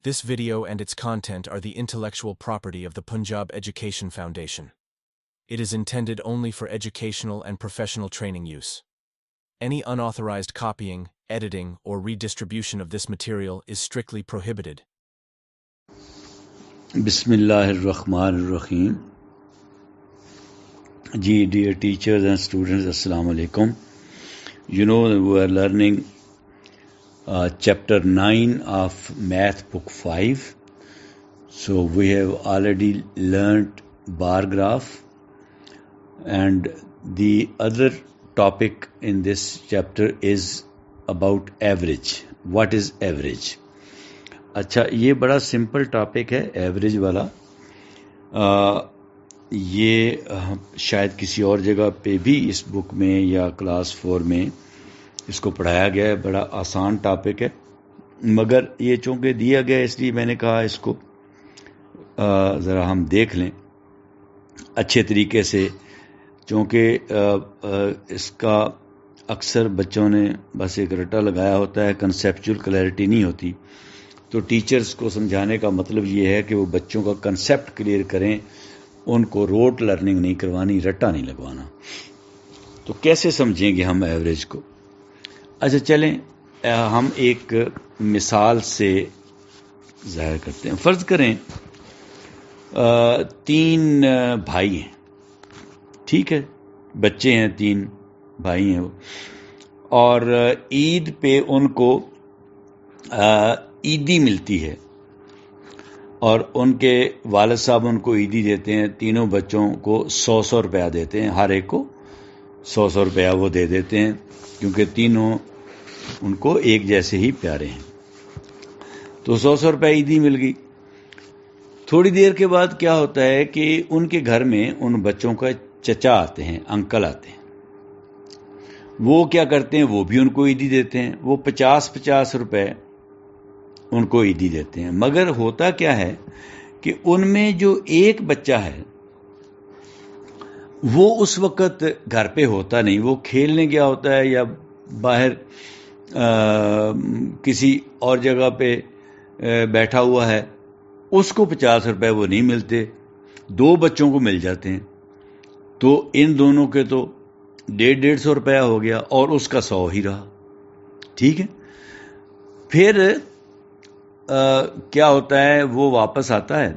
This video and its content are the intellectual property of the Punjab Education Foundation. It is intended only for educational and professional training use. Any unauthorized copying, editing, or redistribution of this material is strictly prohibited. Bismillahirrahmanirrahim. Dear teachers and students, Assalamu alaikum. You know, we are learning chapter 9 of Math Book 5. So we have already learnt bar graph, and the other topic in this chapter is about average. What is average? اچھا، یہ بڑا simple topic ہے average والا. یہ شاید کسی اور جگہ پہ بھی اس بک میں یا کلاس 4 میں اس کو پڑھایا گیا ہے. بڑا آسان ٹاپک ہے، مگر یہ چونکہ دیا گیا اس لیے میں نے کہا اس کو ذرا ہم دیکھ لیں اچھے طریقے سے، چونکہ اس کا اکثر بچوں نے بس ایک رٹا لگایا ہوتا ہے، کنسیپچول کلیئرٹی نہیں ہوتی. تو ٹیچرز کو سمجھانے کا مطلب یہ ہے کہ وہ بچوں کا کنسیپٹ کلیئر کریں، ان کو روٹ لرننگ نہیں کروانی، رٹا نہیں لگوانا. تو کیسے سمجھیں گے ہم ایوریج کو؟ اچھا چلیں ہم ایک مثال سے ظاہر کرتے ہیں. فرض کریں 3 بھائی ہیں، ٹھیک ہے، بچے ہیں، 3 بھائی ہیں وہ، اور عید پہ ان کو عیدی ملتی ہے، اور ان کے والد صاحب ان کو عیدی دیتے ہیں. تینوں بچوں کو 100 روپیہ دیتے ہیں، ہر ایک کو 100 روپیہ وہ دے دیتے ہیں، کیونکہ تینوں ان کو ایک جیسے ہی پیارے ہیں. تو 100 روپیہ عیدی مل گئی. تھوڑی دیر کے بعد کیا ہوتا ہے کہ ان کے گھر میں ان بچوں کا چچا آتے ہیں، انکل آتے ہیں. وہ کیا کرتے ہیں، وہ بھی ان کو عیدی دیتے ہیں. وہ 50 روپے ان کو عیدی دیتے ہیں. مگر ہوتا کیا ہے کہ ان میں جو ایک بچہ ہے وہ اس وقت گھر پہ ہوتا نہیں، وہ کھیلنے گیا ہوتا ہے یا باہر کسی اور جگہ پہ بیٹھا ہوا ہے. اس کو 50 روپے وہ نہیں ملتے، 2 بچوں کو مل جاتے ہیں. تو ان دونوں کے تو 150 روپیہ ہو گیا اور اس کا 100 ہی رہا. ٹھیک ہے. پھر کیا ہوتا ہے، وہ واپس آتا ہے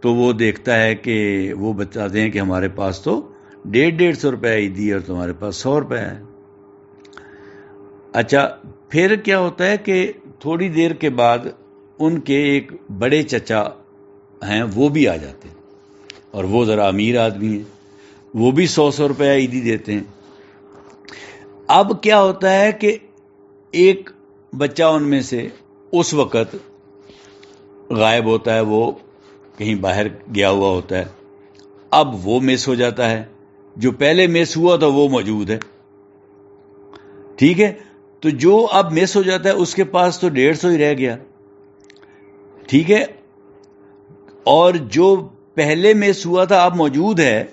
تو وہ دیکھتا ہے کہ وہ بتاتے ہیں کہ ہمارے پاس تو 150 روپیہ عیدی اور تمہارے پاس 100 روپیہ ہے. اچھا، پھر کیا ہوتا ہے کہ تھوڑی دیر کے بعد ان کے ایک بڑے چچا ہیں، وہ بھی آ جاتے ہیں، اور وہ ذرا امیر آدمی ہیں، وہ بھی 100 روپیہ عیدی دیتے ہیں. اب کیا ہوتا ہے کہ ایک بچہ ان میں سے اس وقت غائب ہوتا ہے، وہ کہیں باہر گیا ہوا ہوتا ہے. اب وہ مس ہو جاتا ہے، جو پہلے مس ہوا تھا وہ موجود ہے. ٹھیک ہے. تو جو اب مس ہو جاتا ہے اس کے پاس تو 150 ہی رہ گیا. ٹھیک ہے. اور جو پہلے مس ہوا تھا اب موجود ہے،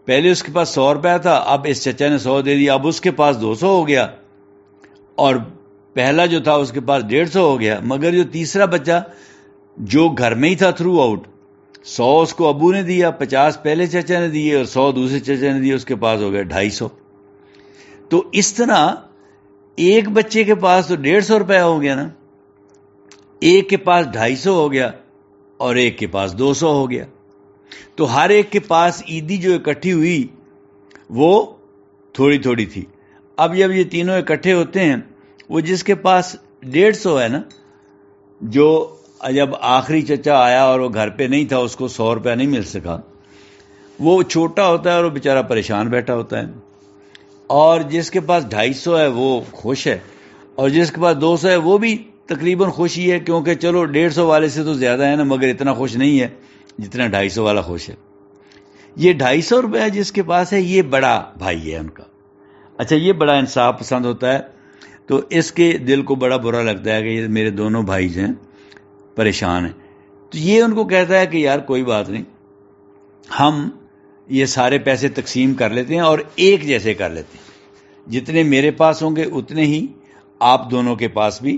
پہلے اس کے پاس 100 روپیہ تھا، اب اس چچا نے 100 دے دیا، اب اس کے پاس 200 ہو گیا، اور پہلا جو تھا اس کے پاس 150 ہو گیا. مگر جو تیسرا بچہ جو گھر میں ہی تھا تھرو آؤٹ، 100 اس کو ابو نے دیا، 50 پہلے چچا نے دیے اور 100 دوسرے چچا نے دیے، اس کے پاس ہو گیا 250. تو اس طرح ایک بچے کے پاس تو 150 روپیہ ہو گیا نا، ایک کے پاس 250 ہو گیا اور ایک کے پاس 200 ہو گیا. تو ہر ایک کے پاس عیدی جو اکٹھی ہوئی وہ تھوڑی تھوڑی تھی. اب جب یہ تینوں اکٹھے ہوتے ہیں، وہ جس کے پاس 150 ہے نا، جو جب آخری چچا آیا اور وہ گھر پہ نہیں تھا، اس کو 100 روپیہ نہیں مل سکا، وہ چھوٹا ہوتا ہے اور وہ بیچارہ پریشان بیٹھا ہوتا ہے. اور جس کے پاس 250 ہے وہ خوش ہے، اور جس کے پاس 200 ہے وہ بھی تقریباً خوش ہی ہے، کیونکہ چلو 150 والے سے تو زیادہ ہے نا، مگر اتنا خوش نہیں ہے جتنا 250 والا خوش ہے. یہ 250 روپیہ جس کے پاس ہے یہ بڑا بھائی ہے ان کا. اچھا، یہ بڑا انصاف پسند ہوتا ہے، تو اس کے دل کو بڑا برا لگتا ہے کہ یہ میرے دونوں بھائی ہیں پریشان ہیں. تو یہ ان کو کہتا ہے کہ یار کوئی بات نہیں، ہم یہ سارے پیسے تقسیم کر لیتے ہیں اور ایک جیسے کر لیتے ہیں. جتنے میرے پاس ہوں گے اتنے ہی آپ دونوں کے پاس بھی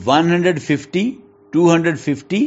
150, 250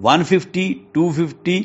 150, 250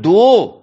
2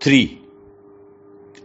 3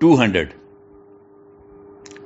200।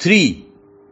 3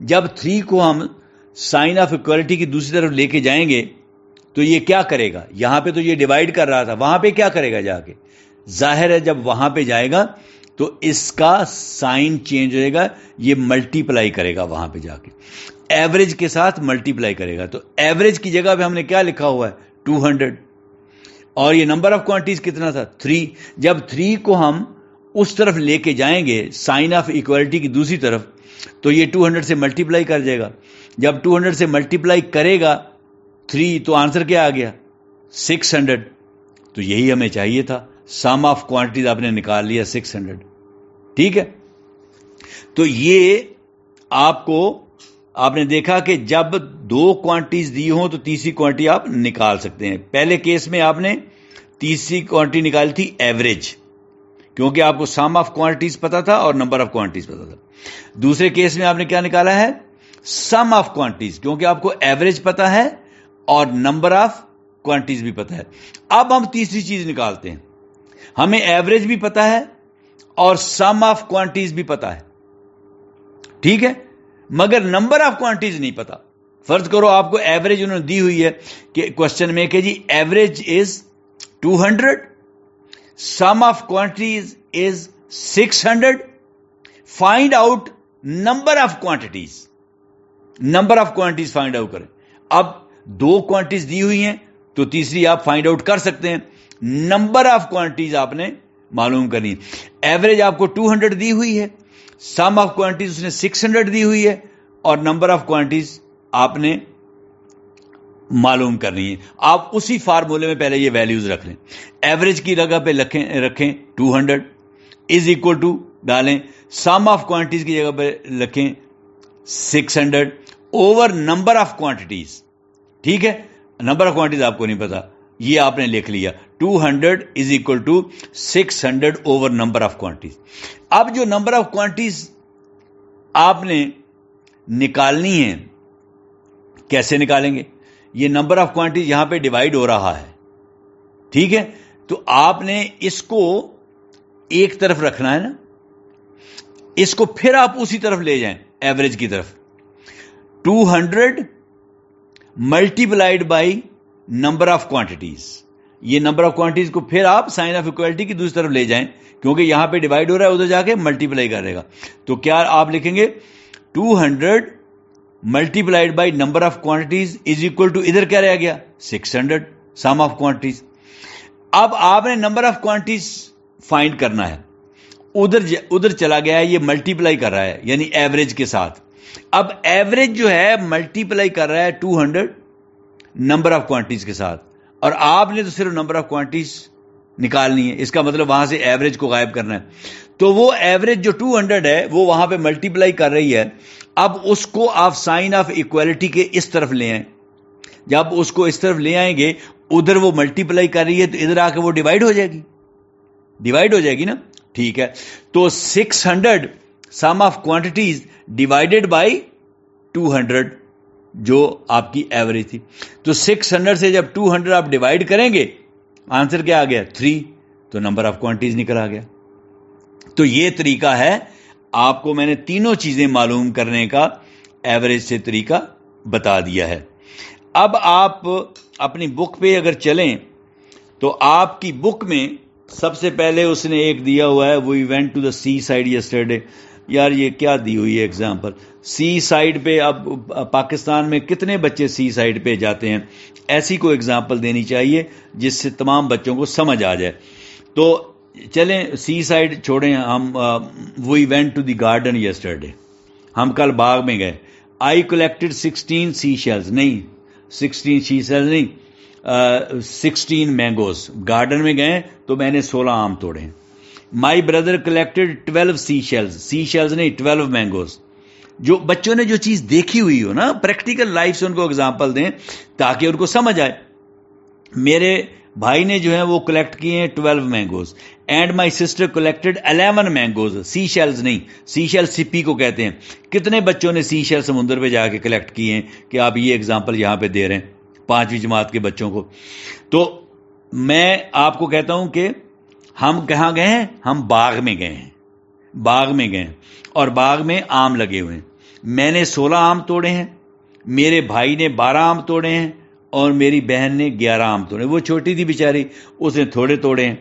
جب 3 کو ہم سائن آف ایکوالٹی کی دوسری طرف لے کے جائیں گے تو یہ کیا کرے گا؟ یہاں پہ تو یہ ڈیوائڈ کر رہا تھا، وہاں پہ کیا کرے گا جا کے؟ ظاہر ہے جب وہاں پہ جائے گا تو اس کا سائن چینج ہوئے گا، یہ ملٹی پلائی کرے گا وہاں پہ جا کے، ایوریج کے ساتھ ملٹی پلائی کرے گا. تو ایوریج کی جگہ پہ ہم نے کیا لکھا ہوا ہے؟ 200. اور یہ نمبر آف کوانٹیز کتنا تھا؟ 3. جب 3 کو ہم اس طرف لے کے جائیں گے سائن آف ایکوالٹی کی دوسری طرف تو یہ 200 سے ملٹی پلائی کر جائے گا. جب 200 سے ملٹی پلائی کرے گا 3 تو آنسر کیا آ گیا؟ 600. تو یہی ہمیں چاہیے تھا، سم آف کوانٹیز آپ نے نکال لیا 600. ٹھیک ہے، تو یہ آپ نے دیکھا کہ جب 2 کوانٹیز دی ہوں تو تیسری کوانٹی آپ نکال سکتے ہیں. پہلے کیس میں آپ نے تیسری کوانٹی نکالی تھی ایوریج، کیونکہ آپ کو سم آف کوانٹیز پتا تھا اور نمبر آف کوانٹیز پتا تھا. دوسرے کیس میں آپ نے کیا نکالا ہے؟ سم آف کوانٹیز، کیونکہ آپ کو ایوریج پتا ہے اور نمبر آف کوانٹیز بھی پتا ہے. اب ہم تیسری چیز نکالتے ہیں، ہمیں ایوریج بھی پتا ہے اور سم آف کوانٹیز بھی پتا ہے. ٹھیک ہے، مگر نمبر آف کوانٹیز نہیں پتا. فرض کرو آپ کو ایوریج انہوں نے دی ہوئی ہے کہ کوشچن میں کہ جی average is 200، sum of quantities is 600، find out number of quantities. Number of quantities find out کریں. اب 2 کوانٹیز دی ہوئی ہیں تو تیسری آپ فائنڈ آؤٹ کر سکتے ہیں. نمبر آف کوانٹیز آپ نے معلوم کرنی. ایوریج آپ کو 200 دی ہوئی ہے، سم آف کوانٹیز اس نے 600 دی ہوئی ہے اور نمبر آف کوانٹیز آپ نے معلوم کرنی ہے. آپ اسی فارمولے میں پہلے یہ ویلیوز رکھ لیں. ایوریج کی جگہ پہ رکھیں 200 از اکول ٹو ڈالیں، سم آف کوانٹیز کی جگہ پہ رکھیں 600 اوور نمبر آف کوانٹیز. ٹھیک ہے، نمبر آف کوانٹیز آپ کو نہیں پتا، یہ آپ نے لکھ لیا 200 is equal to 600 over number of quantities. اب جو نمبر آف کوانٹیز آپ نے نکالنی ہے کیسے نکالیں گے؟ یہ نمبر آف کوانٹیز یہاں پہ ڈیوائڈ ہو رہا ہے. ٹھیک ہے، تو آپ نے اس کو ایک طرف رکھنا ہے نا، اس کو پھر آپ اسی طرف لے جائیں ایوریج کی طرف. 200 multiplied by number of quantities. یہ نمبر آف کوانٹیز کو پھر آپ سائن آف ایکوالٹی کی دوسری طرف لے جائیں، کیونکہ یہاں پہ ڈیوائڈ ہو رہا ہے، ادھر جا کے ملٹیپلائی کرے گا. تو کیا آپ لکھیں گے 200 multiplied by number of quantities is equal to, ادھر کیا رہ گیا؟ 600 سم آف کوانٹیز. اب آپ نے نمبر آف کوانٹیز فائنڈ کرنا ہے، ادھر چلا گیا ہے، یہ ملٹیپلائی کر رہا ہے یعنی ایوریج کے ساتھ. اب ایوریج جو ہے ملٹیپلائی کر رہا ہے 200 نمبر آف کوانٹیز کے ساتھ، اور آپ نے تو صرف نمبر آف کوانٹیز نکالنی ہے. اس کا مطلب وہاں سے ایوریج کو غائب کرنا ہے. تو وہ ایوریج جو 200 ہے وہ وہاں پہ ملٹیپلائی کر رہی ہے. اب اس کو آپ سائن آف ایکوالٹی کے اس طرف لے آئیں. جب اس کو اس طرف لے آئیں گے، ادھر وہ ملٹیپلائی کر رہی ہے تو ادھر آ کے وہ ڈیوائڈ ہو جائے گی، ڈیوائڈ ہو جائے گی نا. ٹھیک ہے، تو 600 سم آف کوانٹیز ڈیوائڈیڈ بائی 200 جو آپ کی ایوریج تھی. تو 600 سے جب 200 آپ ڈیوائڈ کریں گے آنسر کیا آ گیا؟ 3. تو نمبر آف کوانٹیز نکل آ گیا. تو یہ طریقہ ہے، آپ کو میں نے تینوں چیزیں معلوم کرنے کا ایوریج سے طریقہ بتا دیا ہے. اب آپ اپنی بک پہ اگر چلیں تو آپ کی بک میں سب سے پہلے اس نے ایک دیا ہوا ہے، we went to the seaside yesterday. یار یہ کیا دی ہوئی ہے ایگزامپل؟ سی سائڈ پہ اب پاکستان میں کتنے بچے سی سائڈ پہ جاتے ہیں؟ ایسی کوئی ایگزامپل دینی چاہیے جس سے تمام بچوں کو سمجھ آ جائے. تو چلیں سی سائڈ چھوڑیں، ہم we went to the garden yesterday, ہم کل باغ میں گئے. آئی کلیکٹڈ 16 سی شیلز، نہیں 16 سی شیلز نہیں، 16 مینگوز. گارڈن میں گئے تو میں نے 16 آم توڑے. My brother collected 12 seashells, seashells نہیں 12 مینگوز. جو بچوں نے جو چیز دیکھی ہوئی ہو نا، پریکٹیکل لائف سے ان کو اگزامپل دیں تاکہ ان کو سمجھ آئے. میرے بھائی نے جو ہے وہ کلیکٹ کیے ہیں 12 mangoes. And my sister collected 11 mangoes, seashells نہیں، سی شیل سپی کو کہتے ہیں. کتنے بچوں نے سی شیل سمندر پہ جا کے کلیکٹ کیے ہیں کہ آپ یہ اگزامپل یہاں پہ دے رہے ہیں 5ویں جماعت کے بچوں کو. تو میں آپ کو کہتا ہوں کہ ہم کہاں گئے ہیں؟ ہم باغ میں گئے ہیں، باغ میں گئے ہیں اور باغ میں آم لگے ہوئے ہیں. میں نے 16 آم توڑے ہیں، میرے بھائی نے 12 آم توڑے ہیں اور میری بہن نے 11 آم توڑے۔ وہ چھوٹی تھی بیچاری، اس نے تھوڑے توڑے ہیں۔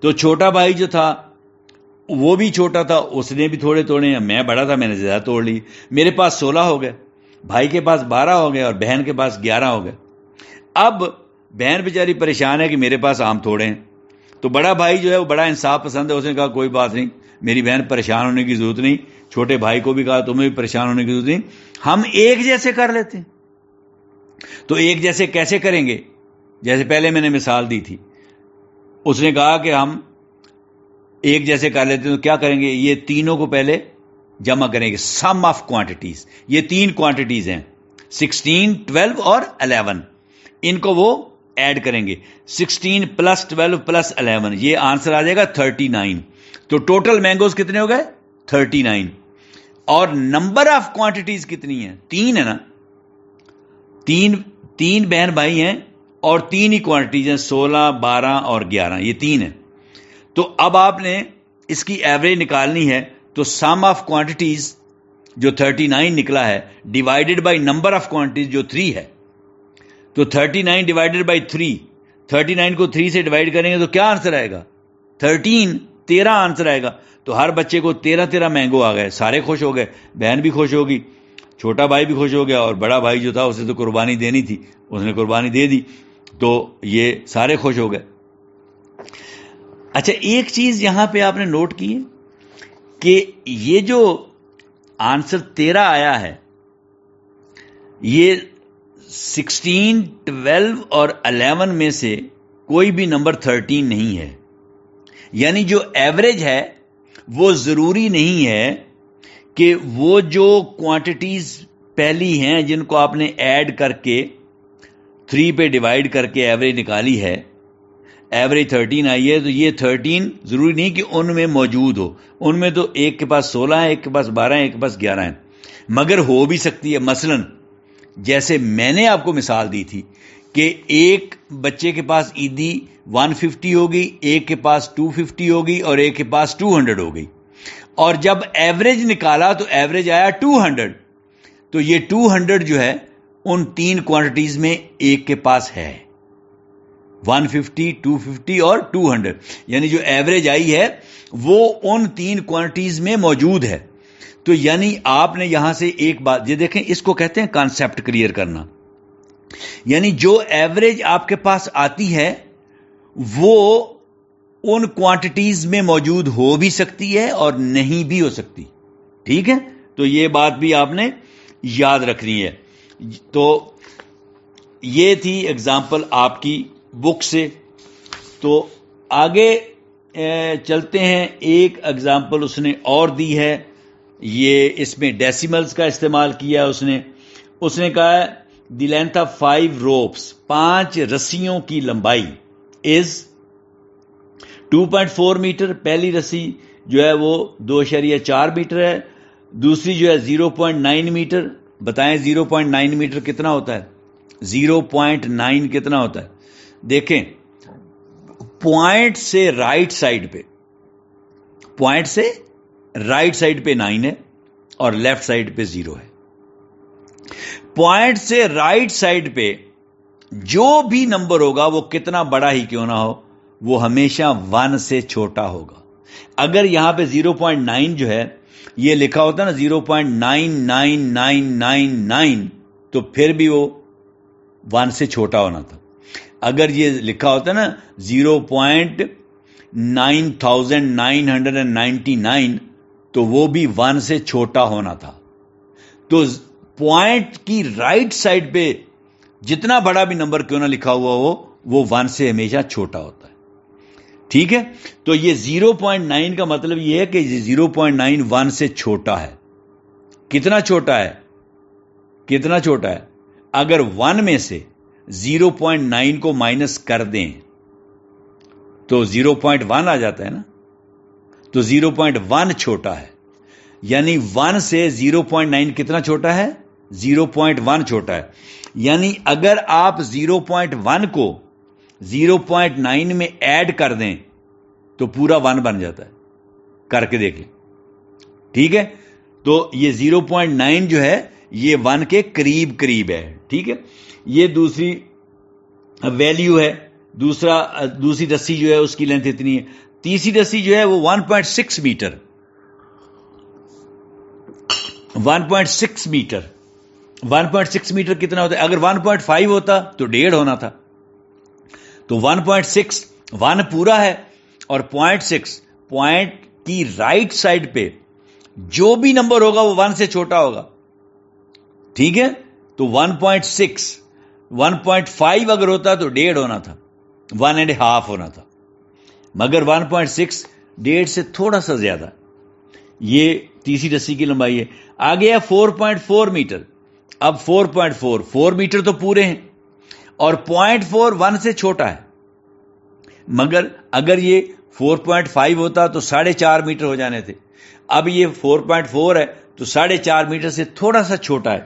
تو چھوٹا بھائی جو تھا وہ بھی چھوٹا تھا، اس نے بھی تھوڑے توڑے ہیں، میں بڑا تھا، میں نے زیادہ توڑ لی۔ میرے پاس 16 ہو گئے، بھائی کے پاس 12 ہو گئے اور بہن کے پاس 11 ہو گئے۔ اب بہن بیچاری پریشان ہے کہ میرے پاس آم تھوڑے ہیں، تو بڑا بھائی جو ہے وہ بڑا انصاف پسند ہے، اس نے کہا کوئی بات نہیں، میری بہن پریشان ہونے کی ضرورت نہیں۔ چھوٹے بھائی کو بھی کہا تمہیں بھی پریشان ہونے کی ضرورت نہیں، ہم ایک جیسے کر لیتے ہیں۔ تو ایک جیسے کیسے کریں گے؟ جیسے پہلے میں نے مثال دی تھی، اس نے کہا کہ ہم ایک جیسے کر لیتے ہیں، تو کیا کریں گے؟ یہ تینوں کو پہلے جمع کریں گے، سم آف کوانٹیٹیز۔ یہ 3 کوانٹیٹیز ہیں، 16، 12 اور 11۔ ان کو وہ ایڈ کریں گے، 16 + 12 + 11، یہ آنسر آ جائے گا 39۔ تو ٹوٹل مینگوز کتنے ہو گئے؟ 39۔ اور نمبر آف کوانٹیٹیز کتنی ہیں؟ 3 ہے نا، تین بہن بھائی ہیں اور 3 ہی کوانٹیٹیز ہیں، 16، 12 اور 11، یہ 3 ہیں۔ تو اب آپ نے اس کی ایوریج نکالنی ہے، تو سم آف کوانٹیٹیز جو 39 نکلا ہے divided by number of quantities جو 3 ہے، تو 39 ڈیوائڈیڈ بائی 3، 39 کو 3 سے ڈیوائڈ کریں گے تو کیا آنسر آئے گا؟ 13 آنسر آئے گا۔ تو ہر بچے کو 13 مینگو آ گئے، سارے خوش ہو گئے، بہن بھی خوش ہوگی، چھوٹا بھائی بھی خوش ہو گیا، اور بڑا بھائی جو تھا اسے تو قربانی دینی تھی، اس نے قربانی دے دی، تو یہ سارے خوش ہو گئے۔ اچھا، ایک چیز یہاں پہ آپ نے نوٹ کی ہے کہ یہ جو آنسر 13 آیا ہے، یہ 16، 12 اور 11 میں سے کوئی بھی نمبر 13 نہیں ہے۔ یعنی جو ایوریج ہے وہ ضروری نہیں ہے کہ وہ جو کوانٹیٹیز پہلی ہیں جن کو آپ نے ایڈ کر کے 3 پہ ڈیوائڈ کر کے ایوریج نکالی ہے، ایوریج 13 آئی ہے، تو یہ 13 ضروری نہیں کہ ان میں موجود ہو۔ ان میں تو ایک کے پاس 16 ہے، ایک کے پاس 12 ہے، ایک کے پاس 11 ہے، مگر ہو بھی سکتی ہے۔ مثلا جیسے میں نے آپ کو مثال دی تھی کہ ایک بچے کے پاس عیدی 150 ہوگی، ایک کے پاس 250 ہوگی اور ایک کے پاس 200 ہوگی، اور جب ایوریج نکالا تو ایوریج آیا 200۔ تو یہ 200 جو ہے ان 3 کوانٹیٹیز میں ایک کے پاس ہے، 150، 250 اور 200، یعنی جو ایوریج آئی ہے وہ ان 3 کوانٹیٹیز میں موجود ہے۔ تو یعنی آپ نے یہاں سے ایک بات یہ دیکھیں، اس کو کہتے ہیں کانسیپٹ کلیئر کرنا۔ یعنی جو ایوریج آپ کے پاس آتی ہے وہ ان کوانٹیٹیز میں موجود ہو بھی سکتی ہے اور نہیں بھی ہو سکتی، ٹھیک ہے؟ تو یہ بات بھی آپ نے یاد رکھنی ہے۔ تو یہ تھی اگزامپل آپ کی بک سے۔ تو آگے چلتے ہیں، ایک اگزامپل اس نے اور دی ہے، یہ اس میں ڈیسیملز کا استعمال کیا ہے۔ اس نے کہا ہے دی لینتھ آف 5 ropes، 5 رسیوں کی لمبائی از 2.4 میٹر۔ پہلی رسی جو ہے وہ 2.4 میٹر ہے، دوسری جو ہے 0.9 میٹر۔ بتائیں 0.9 میٹر کتنا ہوتا ہے؟ 0.9 کتنا ہوتا ہے؟ دیکھیں، پوائنٹ سے رائٹ سائڈ پہ 9 ہے اور لیفٹ سائڈ پہ 0 ہے۔ پوائنٹ سے رائٹ سائڈ پہ جو بھی نمبر ہوگا وہ کتنا بڑا ہی کیوں نہ ہو، وہ ہمیشہ 1 سے چھوٹا ہوگا۔ اگر یہاں پہ 0.9 جو ہے یہ لکھا ہوتا نا 0.99999، تو پھر بھی وہ 1 سے چھوٹا ہونا تھا۔ اگر یہ لکھا ہوتا نا 0.9999، تو وہ بھی 1 سے چھوٹا ہونا تھا۔ تو پوائنٹ کی رائٹ سائڈ پہ جتنا بڑا بھی نمبر کیوں نہ لکھا ہوا ہو وہ 1 سے ہمیشہ چھوٹا ہوتا ہے، ٹھیک ہے؟ تو یہ 0.9 کا مطلب یہ ہے کہ 0.9 1 سے چھوٹا ہے۔ کتنا چھوٹا ہے؟ اگر 1 میں سے 0.9 کو مائنس کر دیں تو 0.1 آ جاتا ہے نا، تو 0.1 چھوٹا ہے۔ یعنی 1 سے 0.9 کتنا چھوٹا ہے؟ 0.1 چھوٹا ہے۔ یعنی اگر آپ 0.1 کو 0.9 میں ایڈ کر دیں تو پورا 1 بن جاتا ہے، کر کے دیکھ لیں، ٹھیک ہے؟ تو یہ 0.9 جو ہے یہ 1 کے قریب قریب ہے. ٹھیک ہے, یہ دوسری ویلیو ہے. دوسری رسی جو ہے اس کی لینتھ اتنی ہے. تیسری رسی جو ہے وہ 1.6 میٹر 1.6 میٹر 1.6 میٹر کتنا ہوتا ہے؟ اگر 1.5 ہوتا تو 1.5 ہونا تھا. تو 1.6 1 پورا ہے اور 0.6 پوائنٹ کی رائٹ سائڈ پہ جو بھی نمبر ہوگا وہ 1 سے چھوٹا ہوگا. ٹھیک ہے, تو 1.6 1.5 اگر ہوتا تو 1.5 ہونا تھا, 1.5 ہونا تھا, مگر 1.6 1.5 سے تھوڑا سا زیادہ. یہ تیسری رسی کی لمبائی ہے. آگے ہے 4.4 میٹر. اب 4 میٹر تو پورے ہیں اور 0.4 1 سے چھوٹا ہے, مگر اگر یہ 4.5 ہوتا تو 4.5 میٹر ہو جانے تھے. اب یہ 4.4 ہے تو 4.5 میٹر سے تھوڑا سا چھوٹا ہے.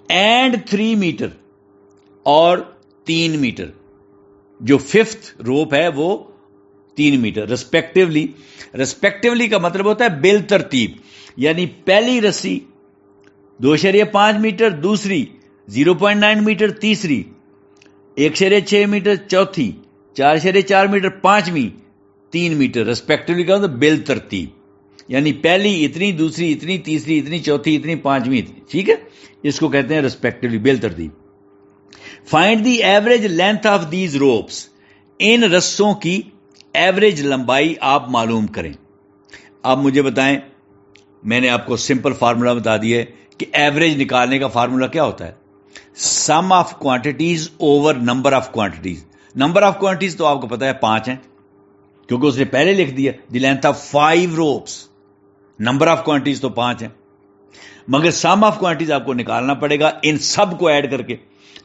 اینڈ 3 میٹر اور 3 میٹر, جو 5th روپ ہے وہ 3 میٹر ریسپیکٹیولی کا مطلب ہوتا ہے بال ترتیب, یعنی پہلی رسی 2.5 میٹر, دوسری 0.9 میٹر, تیسری 1.6 میٹر, چوتھی 4.4 میٹر, پانچویں 3 میٹر. ریسپیکٹیولی کا مطلب بال ترتیب, یعنی پہلی اتنی, دوسری اتنی, تیسری اتنی, چوتھی اتنی, پانچویں اتنی. ٹھیک ہے, اس کو کہتے ہیں ریسپیکٹیولی بال ترتیب. Find the average length of these ropes. ان رسوں کی ایوریج لمبائی آپ معلوم کریں. آپ مجھے بتائیں, میں نے آپ کو سمپل فارمولا بتا دیا ہے کہ ایوریج نکالنے کا فارمولا کیا ہوتا ہے؟ Sum of quantities over number of quantities. Number of quantities تو آپ کو پتا ہے 5 ہیں, کیونکہ اس نے پہلے لکھ دیا the length of 5 ropes. Number of quantities تو 5 ہیں, مگر سم آف کوانٹیٹیز آپ کو نکالنا پڑے گا ان سب کو ایڈ کر کے.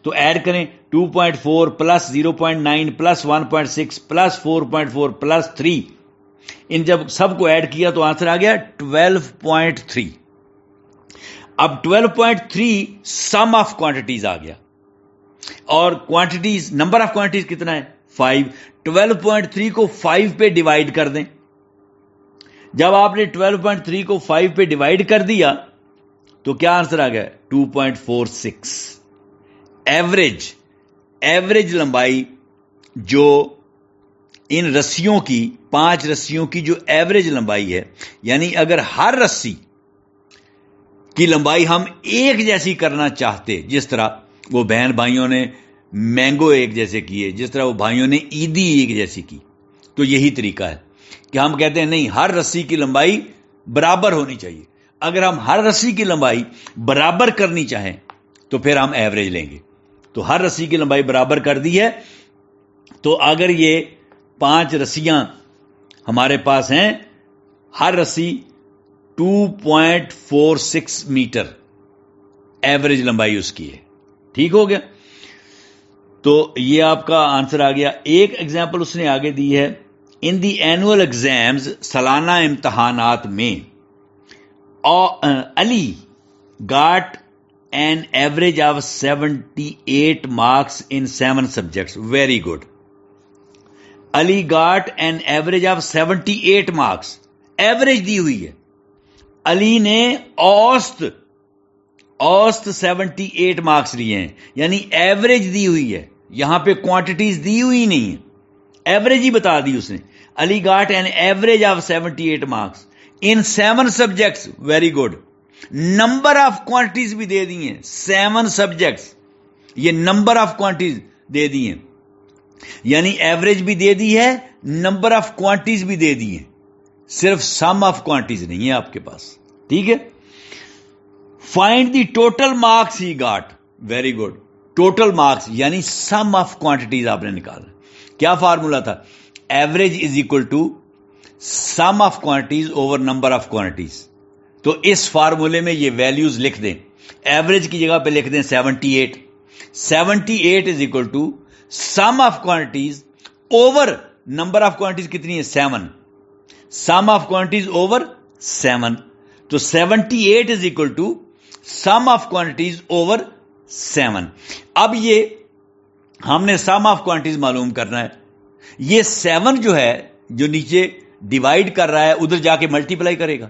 تو ایڈ کریں 2.4 پلس 0.9 پلس 1.6 پلس 4.4 پلس 3. ان جب سب کو ایڈ کیا تو آنسر آ گیا 12.3. اب 12.3 سم آف کوانٹیٹیز آ گیا, اور کوانٹیٹیز نمبر آف کوانٹیٹیز کتنا ہے 5. 12.3 کو 5 پہ ڈیوائڈ کر دیں. جب آپ نے 12.3 کو 5 پہ ڈیوائڈ کر دیا تو کیا آنسر آ گیا 2.46. ایوریج لمبائی جو ان رسیوں کی 5 رسیوں کی جو ایوریج لمبائی ہے, یعنی اگر ہر رسی کی لمبائی ہم ایک جیسی کرنا چاہتے, جس طرح وہ بہن بھائیوں نے مینگو ایک جیسے کیے, جس طرح وہ بھائیوں نے عیدی ایک جیسی کی, تو یہی طریقہ ہے کہ ہم کہتے ہیں نہیں, ہر رسی کی لمبائی برابر ہونی چاہیے. اگر ہم ہر رسی کی لمبائی برابر کرنی چاہیں تو پھر ہم ایوریج لیں گے. تو ہر رسی کی لمبائی برابر کر دی ہے, تو اگر یہ 5 رسیاں ہمارے پاس ہیں, ہر رسی 2.46 میٹر ایوریج لمبائی اس کی ہے. ٹھیک ہو گیا, تو یہ آپ کا آنسر آ گیا. ایک ایگزامپل اس نے آگے دی ہے, ان دی اینوئل ایگزامز, سالانہ امتحانات میں علی got an average of 78 marks in 7 subjects. Very good. Ali got an average of 78 marks. Average دی ہوئی ہے. علی نے اوسط 78 مارکس لیے ہیں, یعنی ایوریج دی ہوئی ہے. یہاں پہ کوانٹیٹیز دی ہوئی نہیں ہے, ایوریج ہی بتا دی اس نے. علی got an average of 78 marks in 7 subjects. Very good. Number of quantities بھی دے دی ہیں, 7 سبجیکٹس, یہ نمبر آف کوانٹیز دے دی ہیں, یعنی ایوریج بھی دے دی ہے, نمبر آف کوانٹیز بھی دے دی ہیں, صرف سم آف کوانٹیز نہیں ہے آپ کے پاس. ٹھیک ہے, find the total marks he got. Very good. Total marks یعنی سم آف کوانٹیٹیز آپ نے نکالا. کیا فارمولا تھا؟ Average is equal to sum of quantities over number of quantities. تو اس فارمولے میں یہ ویلیوز لکھ دیں. ایوریج کی جگہ پہ لکھ دیں 78. 78 is equal to sum of quantities over number of quantities کتنی ہے 7. Sum of quantities over 7. تو 78 is equal to sum of quantities over 7. اب یہ ہم نے سم آف کوانٹیز معلوم کرنا ہے. یہ 7 جو ہے, جو نیچے ڈیوائڈ کر رہا ہے, ادھر جا کے ملٹی پلائی کرے گا.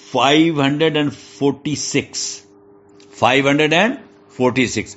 546।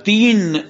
3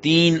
3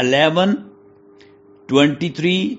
11, 23,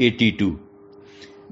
82।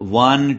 1,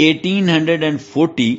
1840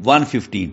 115,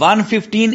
115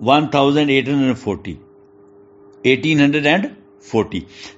1840, 1840।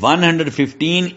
115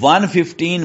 115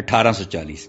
1840।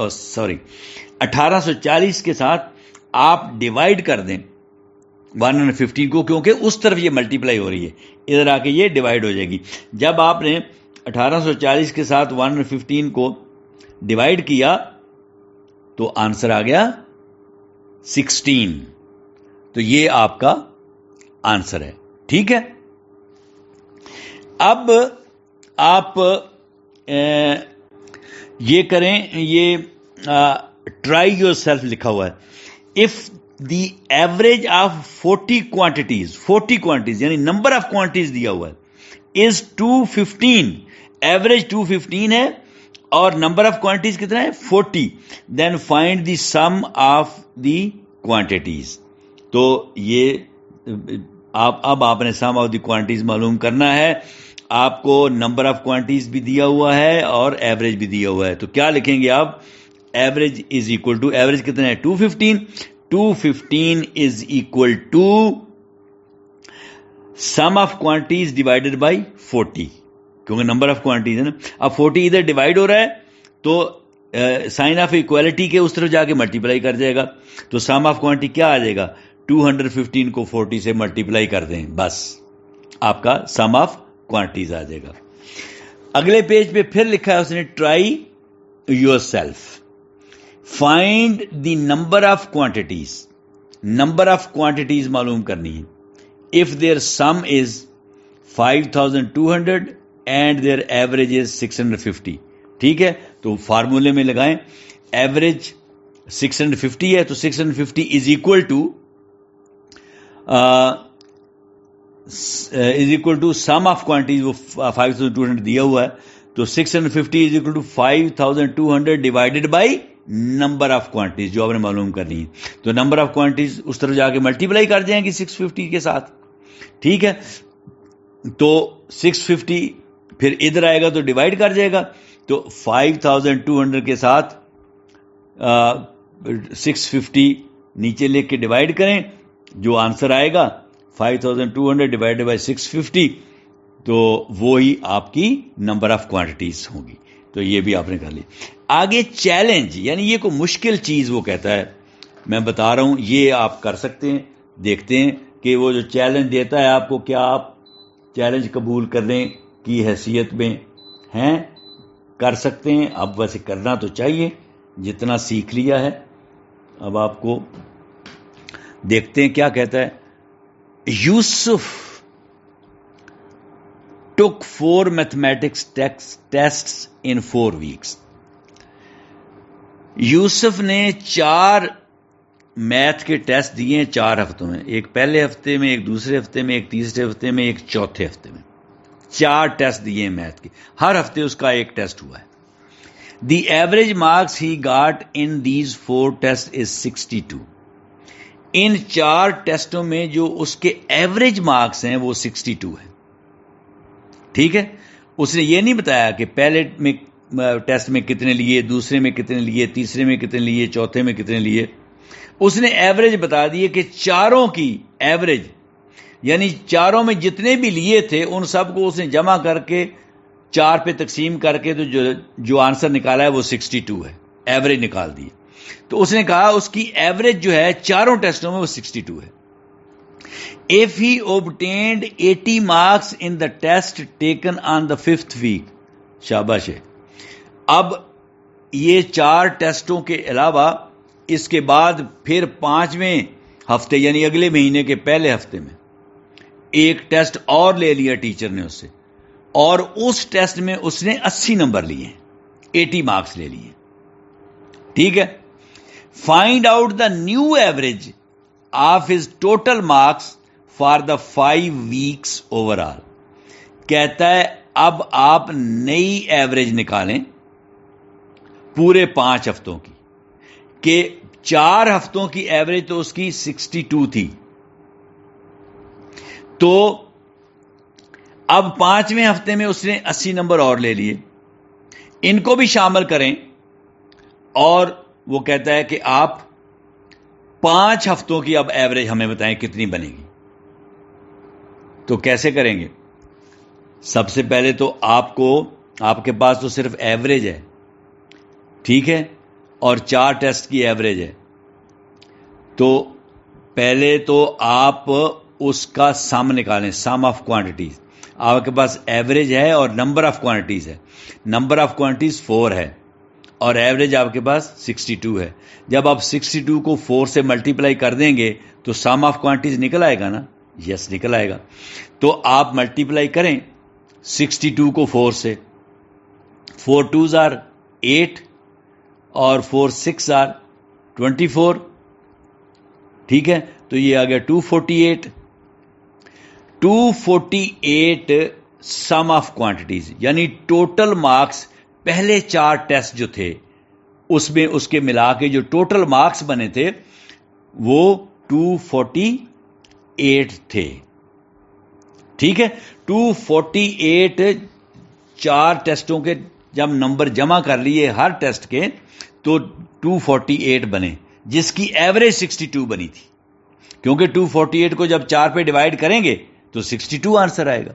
1840 کے ساتھ آپ ڈیوائڈ کر دیں 115 کو, کیونکہ اس طرف یہ ملٹیپلائی ہو رہی ہے, ادھر آ کے یہ ڈیوائڈ ہو جائے گی. جب آپ نے 1840 کے ساتھ 115 کو ڈیوائڈ کیا تو آنسر آ گیا 16. تو یہ آپ کا آنسر ہے. ٹھیک ہے, اب آپ یہ کریں, یہ ٹرائی یور سیلف لکھا ہوا ہے. If the average of 40 quantities یعنی نمبر آف کوانٹیٹیز دیا ہوا ہے از 215, ایوریج 215 ہے اور نمبر آف کوانٹیٹیز کتنا ہے 40, then find the sum of the quantities. تو یہ اب آپ نے سم آف دی کوانٹیٹیز معلوم کرنا ہے. آپ کو نمبر آف کوانٹیٹیز بھی دیا ہوا ہے اور ایوریج بھی دیا ہوا ہے. تو کیا لکھیں گے آپ؟ Average is equal to, average کتنا ہے 215 is equal to sum of quantities divided by 40, کیونکہ نمبر آف کوانٹیٹیز ہے نا. اب 40 ادھر ڈیوائڈ ہو رہا ہے تو سائن آف ایکوالٹی کے اس طرف جا کے ملٹیپلائی کر جائے گا. تو سم آف کوانٹٹی کیا آ جائے گا؟ 215 کو 40 سے ملٹیپلائی کر دیں, بس آپ کا سم آف کوانٹیز آ جائے گا. اگلے پیج پہ پھر لکھا ہے اس نے try yourself, find the number of quantities. Number of quantities معلوم کرنی ہے. If their sum is 5200 and their average is 650. ٹھیک ہے, تو فارمولے میں لگائیں, ایوریج 650 ہے تو 650 is equal to sum of quantities, وہ 5200 دیا ہوا ہے, تو 650 is equal to 5200 divided by number of quantities جو آپ نے معلوم کرنی ہے. تو نمبر آف کوانٹیز اس طرف جا کے ملٹیپلائی کر جائیں گی 650 کے ساتھ. ٹھیک ہے, تو 650 پھر ادھر آئے گا تو ڈیوائڈ کر جائے گا. تو 5200 کے ساتھ 650 نیچے لے کے ڈیوائڈ کریں, جو آنسر آئے گا 5200 ڈیوائڈ بائی 650, تو وہی آپ کی نمبر آف کوانٹیٹیز ہوں گی. تو یہ بھی آپ نے کر لی. آگے چیلنج, یعنی یہ کوئی مشکل چیز وہ کہتا ہے, میں بتا رہا ہوں یہ آپ کر سکتے ہیں. دیکھتے ہیں کہ وہ جو چیلنج دیتا ہے آپ کو, کیا آپ چیلنج قبول کرنے کی حیثیت میں ہیں, کر سکتے ہیں. اب ویسے کرنا تو چاہیے, جتنا سیکھ لیا ہے. اب آپ کو دیکھتے ہیں کیا کہتا ہے. یوسف took 4 mathematics tests in 4 weeks. یوسف نے 4 میتھ کے ٹیسٹ دیے ہیں 4 ہفتوں میں. ایک پہلے ہفتے میں, ایک دوسرے ہفتے میں, ایک تیسرے ہفتے میں, ایک چوتھے ہفتے میں. 4 ٹیسٹ دیے ہیں میتھ کے, ہر ہفتے اس کا ایک ٹیسٹ ہوا ہے. The average marks he got in these 4 test is 62. ان 4 ٹیسٹوں میں جو اس کے ایوریج مارکس ہیں وہ 62 ہیں. ٹھیک ہے, اس نے یہ نہیں بتایا کہ پہلے میں ٹیسٹ میں کتنے لیے, دوسرے میں کتنے لیے, تیسرے میں کتنے لیے, چوتھے میں کتنے لیے. اس نے ایوریج بتا دیے کہ چاروں کی ایوریج, یعنی چاروں میں جتنے بھی لیے تھے ان سب کو اس نے جمع کر کے 4 پہ تقسیم کر کے تو جو آنسر نکالا ہے وہ 62 ہے, ایوریج نکال دی. تو اس نے کہا اس کی ایوریج جو ہے چاروں ٹیسٹوں میں وہ 62 ہے. If he obtained 80 marks in the test taken on the 5th week, شاباش ہے. اب یہ 4 ٹیسٹوں کے علاوہ اس کے بعد پھر 5ویں ہفتے یعنی اگلے مہینے کے پہلے ہفتے میں ایک ٹیسٹ اور لے لیا ٹیچر نے اس سے, اور اس ٹیسٹ میں اس نے 80 نمبر لیے, 80 مارکس لے لیے. ٹھیک ہے, find out the new average of his total marks for the 5 weeks over all. کہتا ہے اب آپ نئی ایوریج نکالیں پورے 5 ہفتوں کی, کہ 4 ہفتوں کی ایوریج تو اس کی 62 تھی, تو اب 5ویں ہفتے میں اس نے 80 نمبر اور لے لیے, ان کو بھی شامل کریں, اور وہ کہتا ہے کہ آپ 5 ہفتوں کی اب ایوریج ہمیں بتائیں کتنی بنے گی. تو کیسے کریں گے؟ سب سے پہلے تو آپ کے پاس تو صرف ایوریج ہے, ٹھیک ہے, اور 4 ٹیسٹ کی ایوریج ہے، تو پہلے تو آپ اس کا سم نکالیں، سم آف کوانٹٹیز. آپ کے پاس ایوریج ہے اور نمبر آف کوانٹٹیز ہے. نمبر آف کوانٹٹیز 4 ہے اور ایوریج آپ کے پاس 62 ہے. جب آپ 62 کو 4 سے ملٹیپلائی کر دیں گے تو سم آف کوانٹٹیز نکل آئے گا نا؟ یس نکل آئے گا. تو آپ ملٹیپلائی کریں 62 کو 4 سے. 4 2s are 8 اور 4 6 are 24. ٹھیک ہے، تو یہ آ گیا 248. 248 سم آف کوانٹٹیز، یعنی ٹوٹل مارکس پہلے 4 ٹیسٹ جو تھے اس میں اس کے ملا کے جو ٹوٹل مارکس بنے تھے وہ 248 تھے. ٹھیک ہے، 248 4 ٹیسٹوں کے جب نمبر جمع کر لیے ہر ٹیسٹ کے تو 248 بنے، جس کی ایوریج 62 بنی تھی. کیونکہ 248 کو جب 4 پہ ڈیوائڈ کریں گے تو 62 آنسر آئے گا.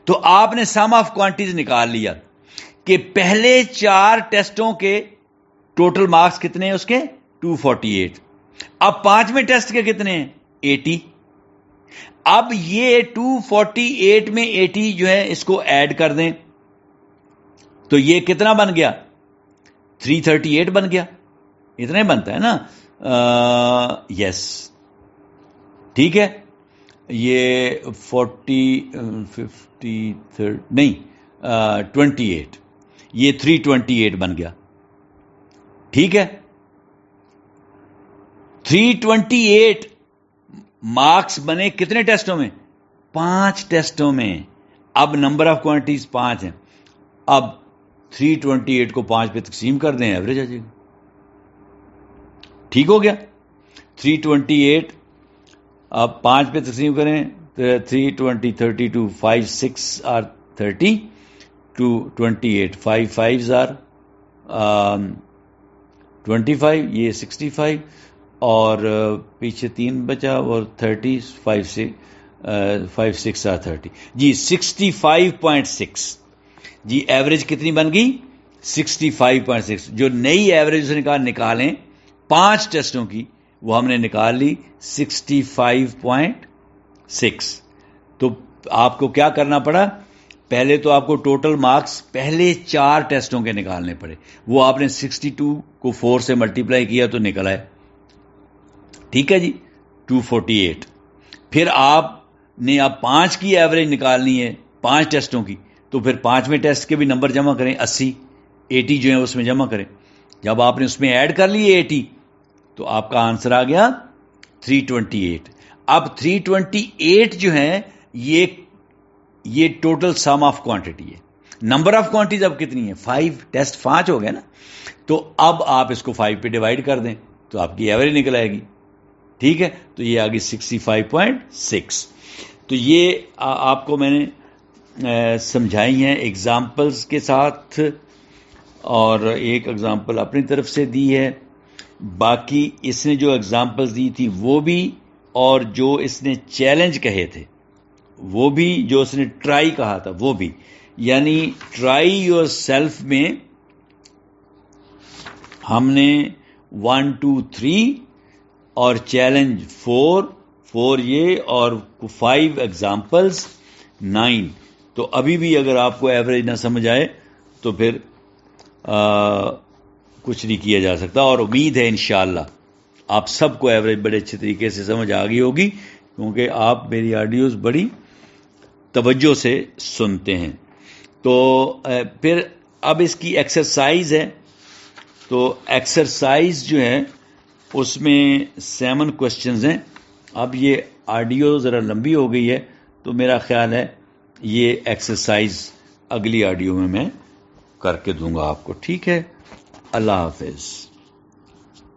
تو آپ نے سم آف کوانٹیز نکال لیا کہ پہلے 4 ٹیسٹوں کے ٹوٹل مارکس کتنے ہیں اس کے 248. اب 5ویں ٹیسٹ کے کتنے ہیں 80. اب یہ 248 میں 80 جو ہے اس کو ایڈ کر دیں تو یہ کتنا بن گیا 338 بن گیا. اتنا ہی بنتا ہے نا؟ یس ٹھیک ہے. یہ 50 نہیں 28، یہ 328 بن گیا. ٹھیک ہے، 328 مارکس بنے کتنے ٹیسٹوں میں 5 ٹیسٹوں میں. اب نمبر آف کوانٹیز 5 ہیں. اب 328 کو 5 پہ تقسیم کر دیں ایوریج آ جائے گی. ٹھیک ہو گیا. 328 اب 5 پہ تقسیم کریں 320 32 5 6 are 30 228 5 5s are 25 یہ 65 اور پیچھے 3 بچا اور 30 5 6 are 30. جی 65.6. جی ایوریج کتنی بن گئی 65.6. جو نئی ایوریج نکالیں 5 ٹیسٹوں کی وہ ہم نے نکال لی 65.6. تو آپ کو کیا کرنا پڑا، پہلے تو آپ کو ٹوٹل مارکس پہلے 4 ٹیسٹوں کے نکالنے پڑے. وہ آپ نے 62 کو 4 سے ملٹیپلائی کیا تو نکل آئے. ٹھیک ہے جی 248. پھر آپ نے اب 5 کی ایوریج نکالنی ہے 5 ٹیسٹوں کی، تو پھر 5ویں ٹیسٹ کے بھی نمبر جمع کریں 80 جو ہیں اس میں جمع کریں. جب آپ نے اس میں ایڈ کر لیے 80 تو آپ کا آنسر آ گیا 328. اب 328 جو ہے یہ ٹوٹل سم آف کوانٹٹی ہے. نمبر آف کوانٹیز اب کتنی ہے 5. ٹیسٹ 5 ہو گیا نا، تو اب آپ اس کو 5 پہ ڈیوائڈ کر دیں تو آپ کی ایوریج نکل آئے گی. ٹھیک ہے، تو یہ آ گئی 65.6. تو یہ آپ کو میں نے سمجھائی ہیں ایگزامپلز کے ساتھ، اور ایک ایگزامپل اپنی طرف سے دی ہے. باقی اس نے جو ایگزامپلز دی تھی وہ بھی، اور جو اس نے چیلنج کہے تھے وہ بھی، جو اس نے ٹرائی کہا تھا وہ بھی. یعنی ٹرائی یور سیلف میں ہم نے 1 2 3 اور چیلنج 4 یہ اور 5 ایگزامپلز 9. تو ابھی بھی اگر آپ کو ایوریج نہ سمجھ آئے تو پھر کچھ نہیں کیا جا سکتا. اور امید ہے انشاءاللہ آپ سب کو ایوریج بڑے اچھے طریقے سے سمجھ آ گئی ہوگی، کیونکہ آپ میری آڈیوز بڑی توجہ سے سنتے ہیں. تو پھر اب اس کی ایکسرسائز ہے. تو ایکسرسائز جو ہے اس میں 7 کوشچنز ہیں. اب یہ آڈیو ذرا لمبی ہو گئی ہے تو میرا خیال ہے یہ ایکسرسائز اگلی آڈیو میں کر کے دوں گا آپ کو. ٹھیک ہے، اللہ حافظ.